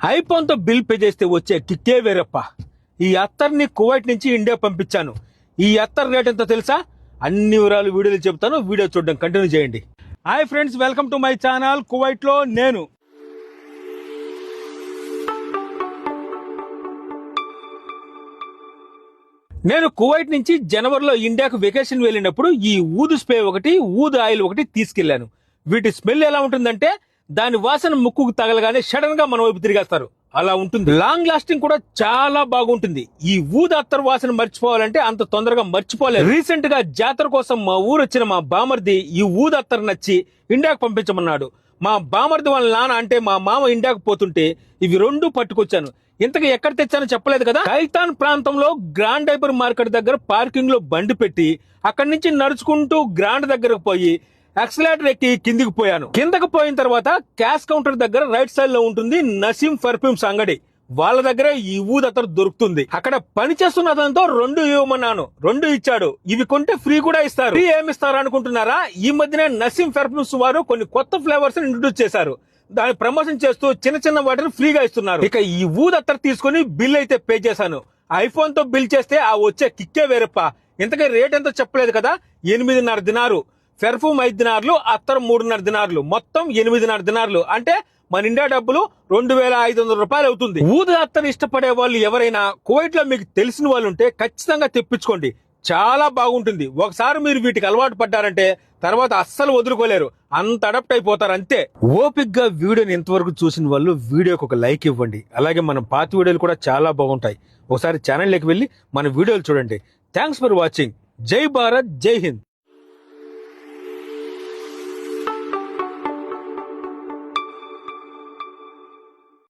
IPhone తో bill pay చేస్తే వచ్చే కిక్కే వేరప్ప. ఈ అత్తర్ని కువైట్ నుంచి ఇండియా పంపించాను. ఈ అత్తర్ రేట్ ఎంతో తెలుసా? అన్ని వివరాలు వీడియోలో చెప్తాను. వీడియో చూడడం కంటిన్యూ చేయండి. Hi friends, welcome to my channel. Kuwait లో నేను కువైట్ నుంచి జనవరిలో ఇండియాకు వెకేషన్ వెళ్ళినప్పుడు ఈ ఊదు స్ప్రే ఒకటి, ఊదు ఆయిల్ ఒకటి తీసుకెళ్లాను. వీటి స్మెల్ ఎలా ఉంటుందంటే దాని వాసన ముక్కుకు తగలగానే సడన్ గా మన వైపు తిరిగేస్తారు. అలా ఉంటుంది. లాంగ్ లాస్టింగ్ కూడా చాలా బాగుంటుంది. ఈ ఊదు అత్తర్ వాసన మర్చిపోవాలంటే అంత తొందరగా మర్చిపోలేదు. రీసెంట్ గా జాతర కోసం మా ఊరు వచ్చిన మా బామర్ది ఈ ఊదు అత్తర్ నచ్చి ఇండియాకు పంపించమన్నాడు. మా బామర్ది వాళ్ళ నాన్న అంటే మా మామ ఇండియాకు పోతుంటే ఇవి రెండు పట్టుకొచ్చాను. ఇంతకు ఎక్కడ తెచ్చానో చెప్పలేదు కదా. ఖైతాన్ ప్రాంతంలో గ్రాండ్ డైపర్ మార్కెట్ దగ్గర పార్కింగ్ లో బండి పెట్టి అక్కడి నుంచి నడుచుకుంటూ గ్రాండ్ దగ్గరకు పోయి యాక్సిలేటర్ ఎక్కి కిందికి పోయాను. కిందకి పోయిన తర్వాత క్యాష్ కౌంటర్ దగ్గర రైట్ సైడ్ లో ఉంటుంది నసీం పర్ఫ్యూమ్స్ అంగడి. వాళ్ళ దగ్గర ఈ ఊదు అత్తర్ దొరుకుతుంది. అక్కడ పని చేస్తున్న అతనితో 2 ఇవ్వమన్నాను. 2 ఇచ్చాడు. ఇవి కొంటే ఫ్రీ కూడా ఇస్తారు. ఫ్రీ ఏమిస్తారు అనుకుంటున్నారా? ఈ మధ్యనే నసీం పర్ఫ్యూమ్స్ వారు కొన్ని కొత్త ఫ్లేవర్స్ ఇంట్రొడ్యూస్ చేశారు. దాన్ని ప్రమోషన్ చేస్తూ చిన్న చిన్న వాటిని ఫ్రీగా ఇస్తున్నారు. ఇక ఈ ఊదు అత్తర్ తీసుకుని బిల్ అయితే పే చేశాను. ఐఫోన్ తో బిల్ చేస్తే ఆ వచ్చే కిక్కే వేరప్ప. ఇంతకీ రేట్ ఎంతో చెప్పలేదు కదా. 8.5 దినారు. పెర్ఫ్యూమ్ 5 దినార్లు, అత్తర్ 3.5 దినార్లు, మొత్తం 8.5 దినార్లు. అంటే మన ఇండియా డబ్బులు 2,500 రూపాయలు అవుతుంది. ఊదు అత్తర్ ఇష్టపడే వాళ్ళు ఎవరైనా కువైట్ లో మీకు తెలిసిన వాళ్ళు ఉంటే ఖచ్చితంగా తెప్పించుకోండి. చాలా బాగుంటుంది. ఒకసారి మీరు వీటికి అలవాటు పడ్డారంటే తర్వాత అస్సలు వదులుకోలేరు. అంత అడాప్ట్ అయిపోతారు అంతే. ఓపిక్ గా వీడియోని ఇంతవరకు చూసిన వాళ్ళు వీడియోకి ఒక లైక్ ఇవ్వండి. అలాగే మన పాత వీడియోలు కూడా చాలా బాగుంటాయి. ఒకసారి ఛానల్ లోకి వెళ్ళి మన వీడియోలు చూడండి. Thanks for watching. జై భారత్, జై హింద్.